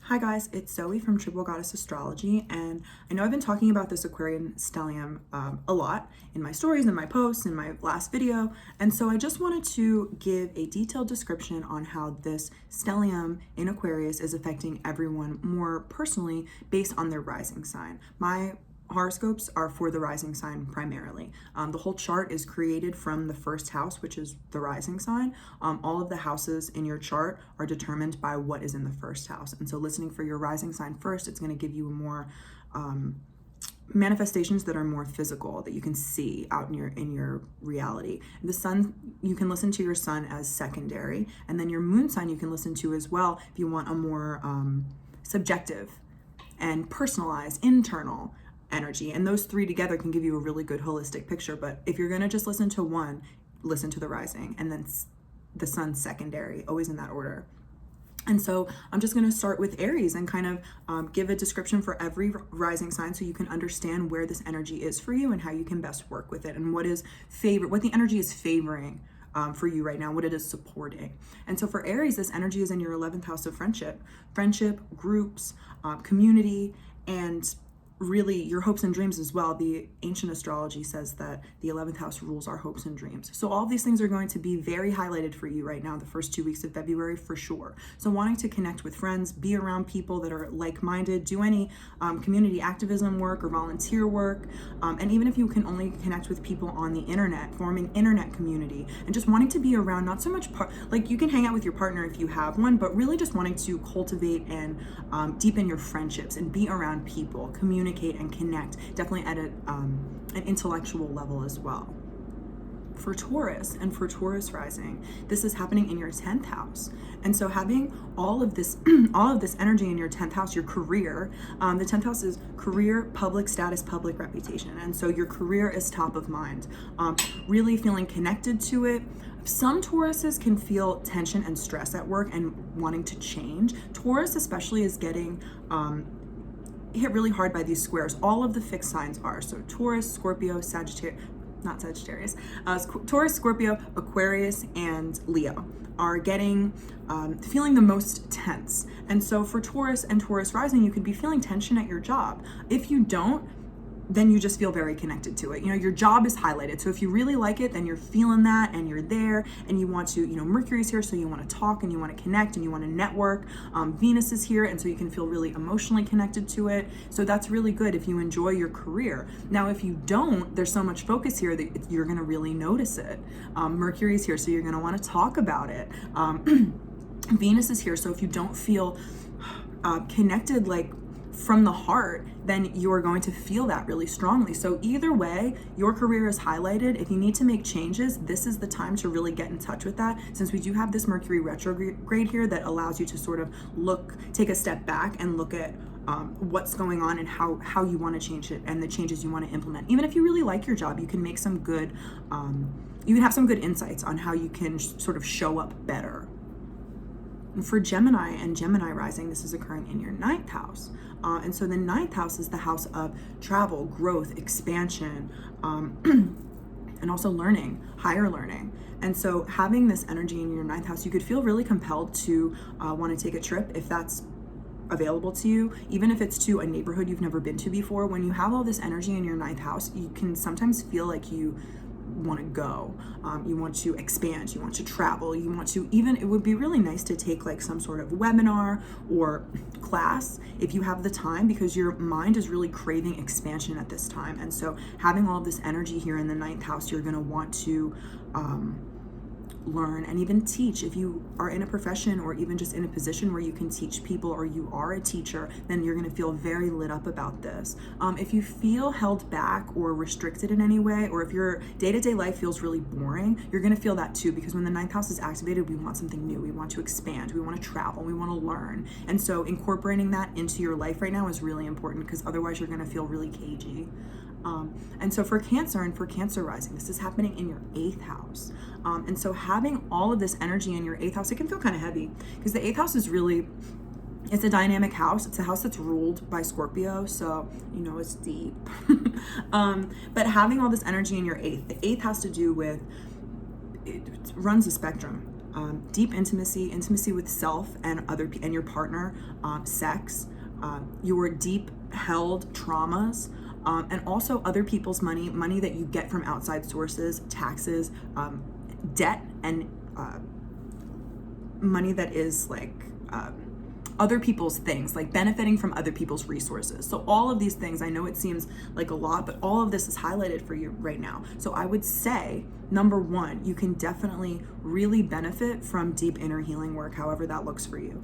Hi guys, it's Zoe from Triple Goddess Astrology, and I know I've been talking about this Aquarian stellium a lot in my stories, in my posts, in my last video, and so I just wanted to give a detailed description on how this stellium in Aquarius is affecting everyone more personally based on their rising sign. My horoscopes are for the rising sign primarily. The whole chart is created from the first house, which is the rising sign. All of the houses in your chart are determined by what is in the first house. And so listening for your rising sign first, it's going to give you more manifestations that are more physical, that you can see out in your reality. The sun, you can listen to your sun as secondary, and then your moon sign you can listen to as well if you want a more subjective and personalized internal energy. And those three together can give you a really good holistic picture. But if you're going to just listen to one, listen to the rising, and then the sun's secondary, always in that order. And so I'm just going to start with Aries and kind of give a description for every rising sign so you can understand where this energy is for you and how you can best work with it and what the energy is favoring for you right now, what it is supporting. And so for Aries, this energy is in your 11th house of friendship, groups, community, and really your hopes and dreams as well. The ancient astrology says that the 11th house rules our hopes and dreams. So all these things are going to be very highlighted for you right now, the first 2 weeks of February for sure. So wanting to connect with friends, be around people that are like-minded, do any community activism work or volunteer work. And even if you can only connect with people on the internet, forming internet community and just wanting to be around, not so much like you can hang out with your partner if you have one, but really just wanting to cultivate and deepen your friendships and be around people, communicate and connect, definitely at an intellectual level as well. For Taurus and for Taurus rising, this is happening in your 10th house. And so having all of this energy in your 10th house, your career, the 10th house is career, public status, public reputation. And so your career is top of mind, really feeling connected to it. Some Tauruses can feel tension and stress at work and wanting to change. Taurus especially is getting hit really hard by these squares. All of the fixed signs are. So Taurus, Scorpio, Taurus, Scorpio, Aquarius, and Leo are getting, feeling the most tense. And so for Taurus and Taurus rising, you could be feeling tension at your job. If you don't, then you just feel very connected to it. You know, your job is highlighted. So if you really like it, then you're feeling that and you're there and you want to, Mercury's here. So you want to talk and you want to connect and you want to network. Venus is here. And so you can feel really emotionally connected to it. So that's really good if you enjoy your career. Now, if you don't, there's so much focus here that you're going to really notice it. Mercury's here. So you're going to want to talk about it. Venus is here. So if you don't feel connected, like from the heart, then you're going to feel that really strongly. So either way, your career is highlighted. If you need to make changes, this is the time to really get in touch with that, since we do have this Mercury retrograde here that allows you to sort of take a step back and look at what's going on and how you want to change it and the changes you want to implement. Even if you really like your job, you can make some good, you can have some good insights on how you can sort of show up better. And for Gemini and Gemini rising, this is occurring in your 9th house. And so the 9th house is the house of travel, growth, expansion, and also learning, higher learning. And so having this energy in your 9th house, you could feel really compelled to want to take a trip if that's available to you, even if it's to a neighborhood you've never been to before. When you have all this energy in your 9th house, you can sometimes feel like you want to go, you want to expand, you want to travel, you want to it would be really nice to take like some sort of webinar or class if you have the time, because your mind is really craving expansion at this time. And so having all of this energy here in the 9th house, you're going to want to learn and even teach. If you are in a profession or even just in a position where you can teach people, or you are a teacher, then you're going to feel very lit up about this. If you feel held back or restricted in any way, or if your day-to-day life feels really boring, you're going to feel that too, because when the 9th house is activated, we want something new, we want to expand, we want to travel, we want to learn. And so incorporating that into your life right now is really important, because otherwise you're going to feel really cagey. And so for Cancer and for Cancer rising, this is happening in your 8th house. And so having all of this energy in your 8th house, it can feel kind of heavy, because the 8th house is really, it's a dynamic house. It's a house that's ruled by Scorpio. So, it's deep. But having all this energy in your 8th, the 8th has to do with, it runs a spectrum. deep intimacy, intimacy with self and and your partner, sex, your deep held traumas, and also other people's money that you get from outside sources, taxes, debt, and money that is like other people's things, like benefiting from other people's resources. So all of these things, I know it seems like a lot, but all of this is highlighted for you right now. So I would say, number one, you can definitely really benefit from deep inner healing work, however that looks for you.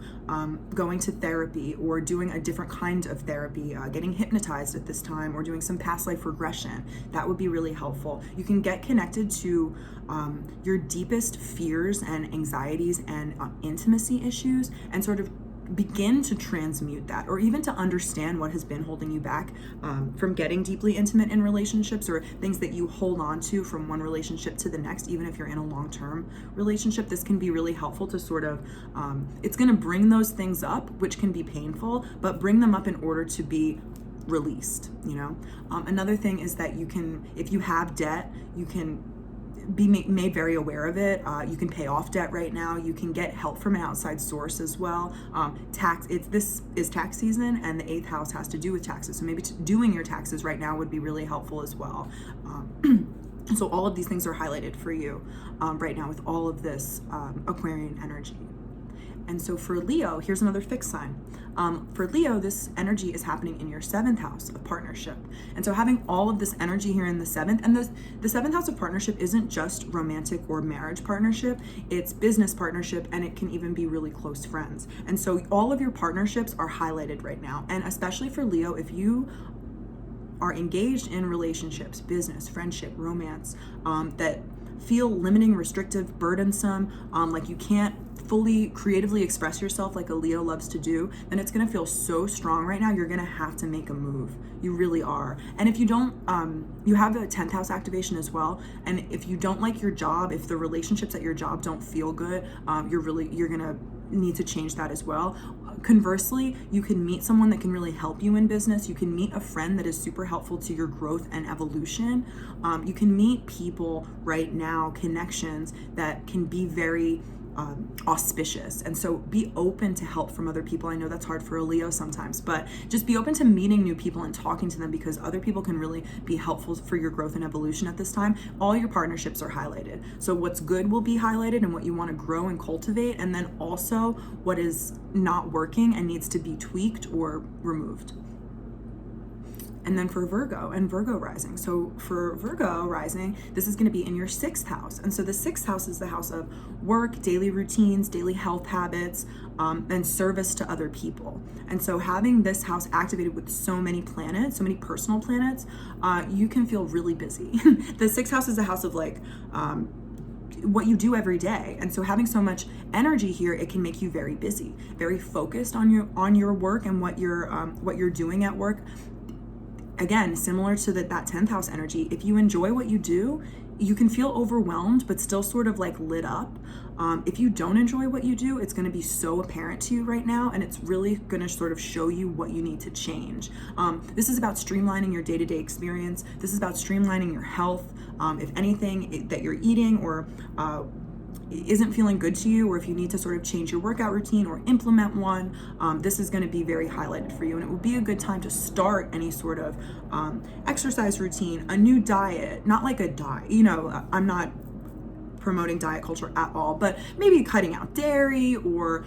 Going to therapy or doing a different kind of therapy, getting hypnotized at this time, or doing some past life regression, that would be really helpful. You can get connected to your deepest fears and anxieties and intimacy issues, and sort of begin to transmute that, or even to understand what has been holding you back from getting deeply intimate in relationships, or things that you hold on to from one relationship to the next. Even if you're in a long-term relationship, this can be really helpful to sort of, it's going to bring those things up, which can be painful, but bring them up in order to be released, you know? Another thing is that you can, if you have debt, you can be made very aware of it. You can pay off debt right now. You can get help from an outside source as well. This is tax season, and the 8th house has to do with taxes. So maybe doing your taxes right now would be really helpful as well. So all of these things are highlighted for you right now with all of this Aquarian energy. And so for Leo, here's another fixed sign. For Leo, this energy is happening in your 7th house of partnership. And so having all of this energy here in the 7th, and the 7th house of partnership isn't just romantic or marriage partnership, it's business partnership, and it can even be really close friends. And so all of your partnerships are highlighted right now. And especially for Leo, if you are engaged in relationships, business, friendship, romance, that feel limiting, restrictive, burdensome, like you can't fully creatively express yourself like a Leo loves to do, then it's going to feel so strong right now. You're going to have to make a move. You really are. And if you don't, you have a 10th house activation as well. And if you don't like your job, if the relationships at your job don't feel good, you're going to need to change that as well. Conversely, you can meet someone that can really help you in business. You can meet a friend that is super helpful to your growth and evolution. You can meet people right now, connections that can be very auspicious. And so be open to help from other people. I know that's hard for a Leo sometimes, but just be open to meeting new people and talking to them, because other people can really be helpful for your growth and evolution at this time. All your partnerships are highlighted. So what's good will be highlighted, and what you want to grow and cultivate, and then also what is not working and needs to be tweaked or removed. And then for Virgo and Virgo rising. So for Virgo rising, this is going to be in your 6th house. And so the 6th house is the house of work, daily routines, daily health habits, and service to other people. And so having this house activated with so many planets, so many personal planets, you can feel really busy. The 6th house is a house of like, what you do every day. And so having so much energy here, it can make you very busy, very focused on your work and what you're doing at work. Again, similar to that 10th house energy, if you enjoy what you do, you can feel overwhelmed, but still sort of like lit up. If you don't enjoy what you do, it's going to be so apparent to you right now, and it's really going to sort of show you what you need to change. This is about streamlining your day-to-day experience. This is about streamlining your health. If anything that you're eating or isn't feeling good to you, or if you need to sort of change your workout routine or implement one, this is going to be very highlighted for you. And it would be a good time to start any sort of exercise routine, a new diet, not like a diet, I'm not promoting diet culture at all, but maybe cutting out dairy or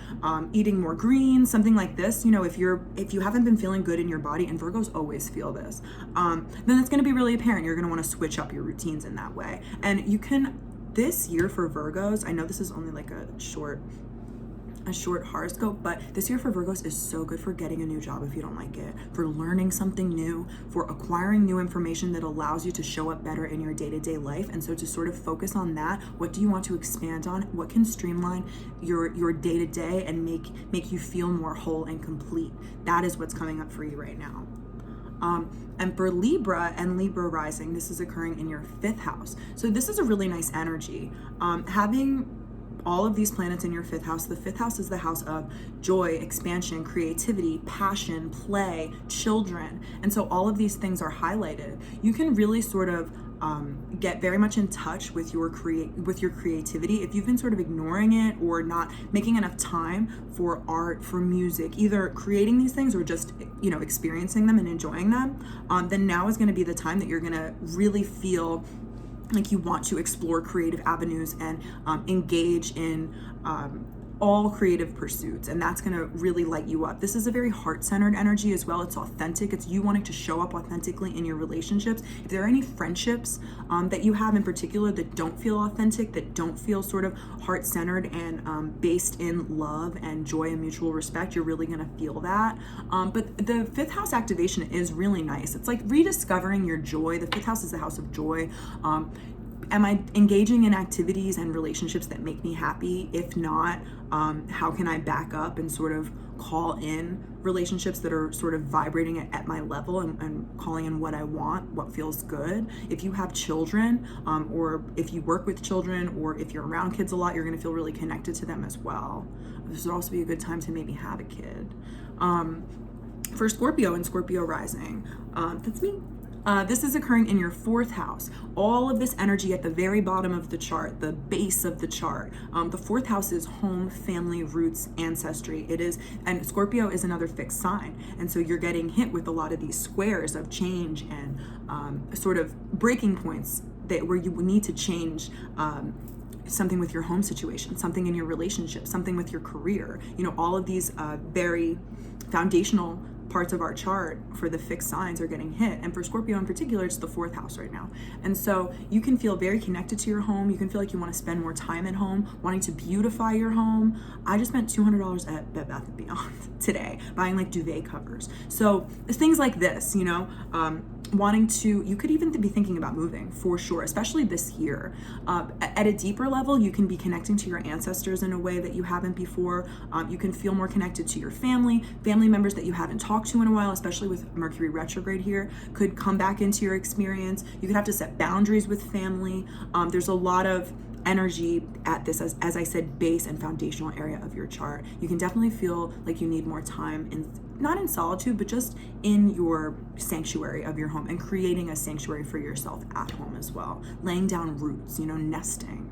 eating more greens, something like this. If you haven't been feeling good in your body, and Virgos always feel this, then it's going to be really apparent. You're going to want to switch up your routines in that way. And you can, this year for Virgos, I know this is only like a short horoscope, but this year for Virgos is so good for getting a new job if you don't like it, for learning something new, for acquiring new information that allows you to show up better in your day-to-day life. And so to sort of focus on that, what do you want to expand on? What can streamline your day-to-day and make you feel more whole and complete? That is what's coming up for you right now. And for Libra and Libra rising, this is occurring in your 5th house. So this is a really nice energy. Having all of these planets in your 5th house, the 5th house is the house of joy, expansion, creativity, passion, play, children. And so all of these things are highlighted. You can really sort of get very much in touch with your creativity. If you've been sort of ignoring it or not making enough time for art, for music, either creating these things or just, you know, experiencing them and enjoying them, then now is going to be the time that you're going to really feel like you want to explore creative avenues and engage in all creative pursuits, and that's going to really light you up. This is a very heart-centered energy as well. It's authentic. It's you wanting to show up authentically in your relationships. If there are any friendships that you have in particular that don't feel authentic, that don't feel sort of heart-centered and based in love and joy and mutual respect, you're really going to feel that. But the fifth house activation is really nice. It's like rediscovering your joy. The fifth house is the house of joy. Am I engaging in activities and relationships that make me happy? If not, how can I back up and sort of call in relationships that are sort of vibrating at my level and calling in what I want, what feels good? If you have children, or if you work with children, or if you're around kids a lot, you're going to feel really connected to them as well. This would also be a good time to maybe have a kid. For Scorpio and Scorpio rising, that's me. This is occurring in your fourth house. All of this energy at the very bottom of the chart, the base of the chart. The fourth house is home, family, roots, ancestry. It is, and Scorpio is another fixed sign. And so you're getting hit with a lot of these squares of change and sort of breaking points where you need to change something with your home situation, something in your relationship, something with your career. You know, all of these very foundational parts of our chart for the fixed signs are getting hit. And for Scorpio in particular, it's the fourth house right now. And so you can feel very connected to your home. You can feel like you want to spend more time at home, wanting to beautify your home. I just spent $200 at Bed Bath & Beyond today buying like duvet covers. So things like this, you know, wanting to, you could even be thinking about moving for sure, especially this year. At a deeper level, you can be connecting to your ancestors in a way that you haven't before. You can feel more connected to your family members that you haven't talked to in a while, especially with Mercury retrograde here, could come back into your experience. You could have to set boundaries with family. There's a lot of energy at this, as I said, base and foundational area of your chart. You can definitely feel like you need more time not in solitude, but just in your sanctuary of your home and creating a sanctuary for yourself at home as well. Laying down roots, you know, nesting.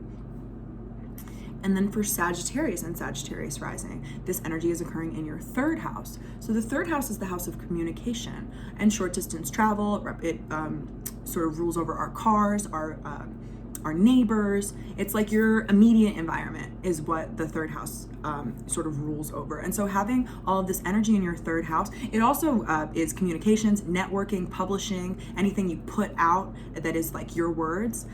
And then for Sagittarius and Sagittarius rising, this energy is occurring in your third house. So the third house is the house of communication and short distance travel. It sort of rules over our cars, our neighbors. It's like your immediate environment is what the third house sort of rules over. And so having all of this energy in your third house, it also is communications, networking, publishing, anything you put out that is like your words.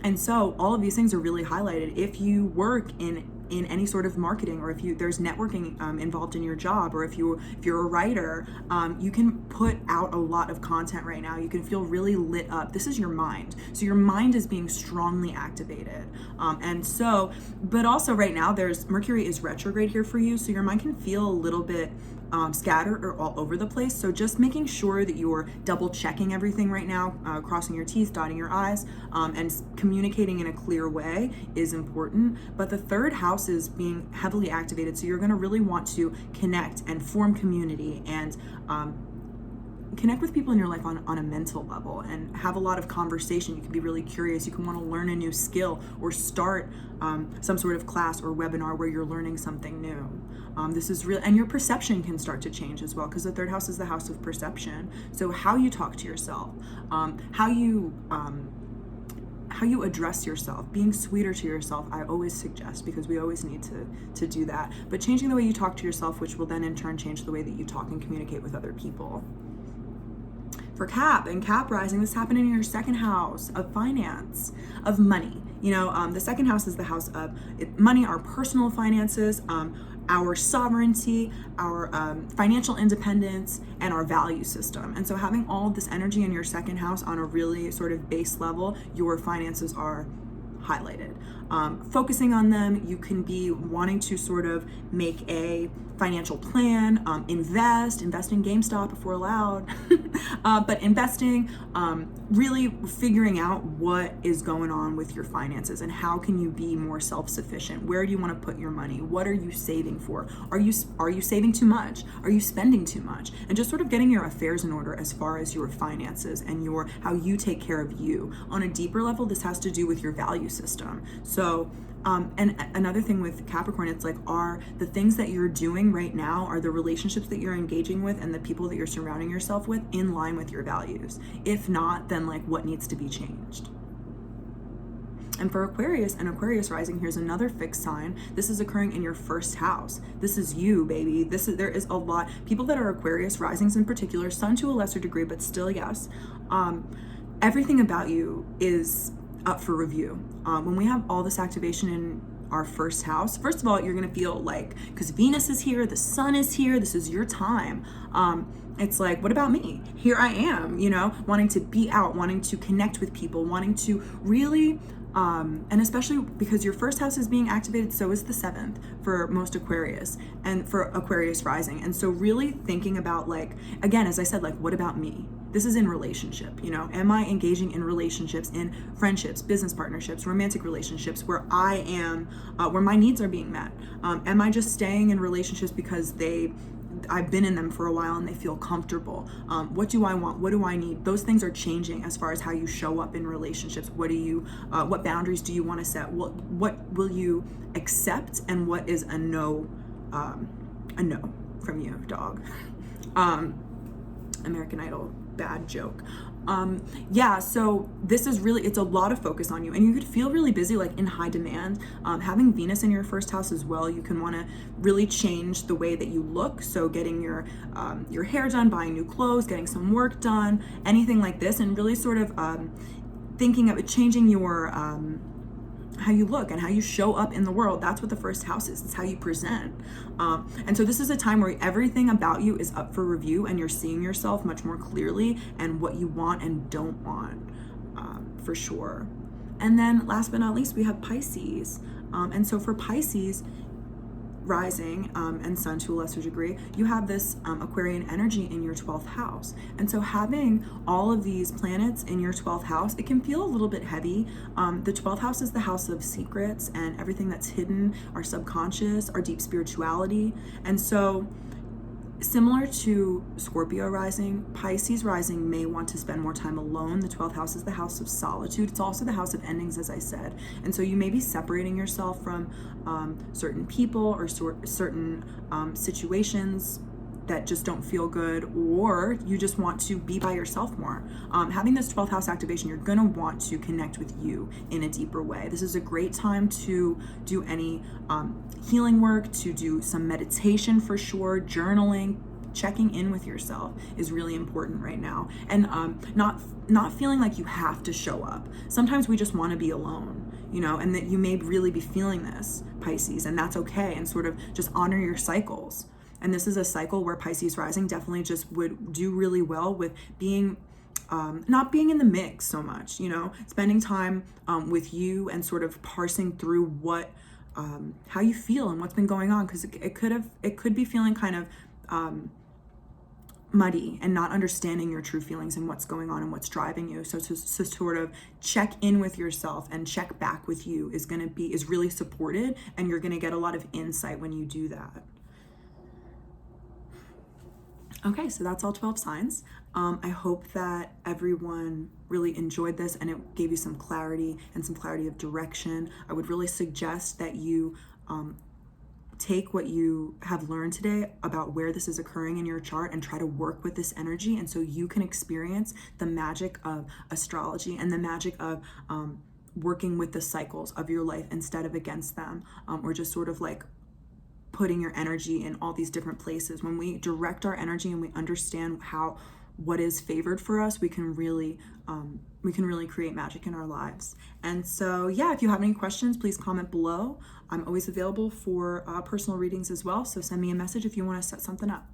And so all of these things are really highlighted. If you work in any sort of marketing, or if there's networking involved in your job, or if you're a writer, you can put out a lot of content right now. You can feel really lit up. This is your mind. So your mind is being strongly activated. And so, but also right now Mercury is retrograde here for you. So your mind can feel a little bit scattered or all over the place. So just making sure that you're double checking everything right now, crossing your T's, dotting your I's, and communicating in a clear way is important. But the third house is being heavily activated. So you're going to really want to connect and form community and connect with people in your life on a mental level and have a lot of conversation. You can be really curious. You can want to learn a new skill or start some sort of class or webinar where you're learning something new. This is real, and your perception can start to change as well, because the third house is the house of perception. So how you talk to yourself, how you address yourself, being sweeter to yourself, I always suggest, because we always need to do that. But changing the way you talk to yourself, which will then in turn change the way that you talk and communicate with other people. For Cap and Cap rising, this happened in your second house of finance, of money. You know, the second house is the house of money, our personal finances, our sovereignty, our financial independence, and our value system. And so having all of this energy in your second house on a really sort of base level, your finances are highlighted. focusing on them. You can be wanting to sort of make a financial plan, invest in GameStop if we're allowed, but investing, really figuring out what is going on with your finances and how can you be more self-sufficient. Where do you want to put your money? What are you saving for? Are you saving too much? Are you spending too much? And just sort of getting your affairs in order as far as your finances and how you take care of you. On a deeper level, this has to do with your value system. So and another thing with Capricorn, it's like, are the things that you're doing right now, are the relationships that you're engaging with and the people that you're surrounding yourself with in line with your values? If not, then like what needs to be changed? And for Aquarius and Aquarius rising, here's another fixed sign. This is occurring in your first house. This is you, baby. There is a lot. People that are Aquarius risings in particular, sun to a lesser degree, but still, yes. Everything about you is up for review. When we have all this activation in our first house, first of all, you're gonna feel like, because Venus is here, the sun is here, this is your time. It's like, what about me? Here I am, wanting to be out, wanting to connect with people, wanting to really, and especially because your first house is being activated, so is the 7th for most Aquarius and for Aquarius rising. And so really thinking about, like, again, as I said, like, what about me? This is in relationship, am I engaging in relationships, in friendships, business partnerships, romantic relationships where I am, where my needs are being met? Am I just staying in relationships because I've been in them for a while and they feel comfortable? What do I want? What do I need? Those things are changing as far as how you show up in relationships. What boundaries do you want to set? What will you accept, and what is a no from you, dog? American Idol, bad joke. So this is really, it's a lot of focus on you, and you could feel really busy, like in high demand. Having Venus in your first house as well, you can want to really change the way that you look. So getting your hair done, buying new clothes, getting some work done, anything like this, and really sort of thinking of it, changing your how you look and how you show up in the world. That's what the first house is. It's how you present. And so this is a time where everything about you is up for review, and you're seeing yourself much more clearly and what you want and don't want, for sure. And then last but not least, we have Pisces. And so for Pisces rising and sun to a lesser degree, you have this Aquarian energy in your 12th house. And so having all of these planets in your 12th house, it can feel a little bit heavy. The 12th house is the house of secrets and everything that's hidden, our subconscious, our deep spirituality. And so similar to Scorpio rising, Pisces rising may want to spend more time alone. The 12th house is the house of solitude. It's also the house of endings, as I said. And so you may be separating yourself from certain people or certain situations that just don't feel good, or you just want to be by yourself more. Having this 12th house activation, you're gonna want to connect with you in a deeper way. This is a great time to do any healing work, to do some meditation for sure, journaling. Checking in with yourself is really important right now, and not feeling like you have to show up. Sometimes we just want to be alone, and that you may really be feeling this, Pisces, and that's okay, and sort of just honor your cycles. And this is a cycle where Pisces rising definitely just would do really well with being, not being in the mix so much, spending time with you and sort of parsing through how you feel and what's been going on, because it could be feeling kind of muddy and not understanding your true feelings and what's going on and what's driving you. So to sort of check in with yourself and check back with you is really supported, and you're gonna get a lot of insight when you do that. Okay, so that's all 12 signs. I hope that everyone really enjoyed this and it gave you some clarity and some clarity of direction. I would really suggest that you take what you have learned today about where this is occurring in your chart and try to work with this energy, and so you can experience the magic of astrology and the magic of working with the cycles of your life instead of against them, or just sort of like putting your energy in all these different places. When we direct our energy and we understand what is favored for us, we can really create magic in our lives. And so, yeah, if you have any questions, please comment below. I'm always available for personal readings as well. So send me a message if you want to set something up.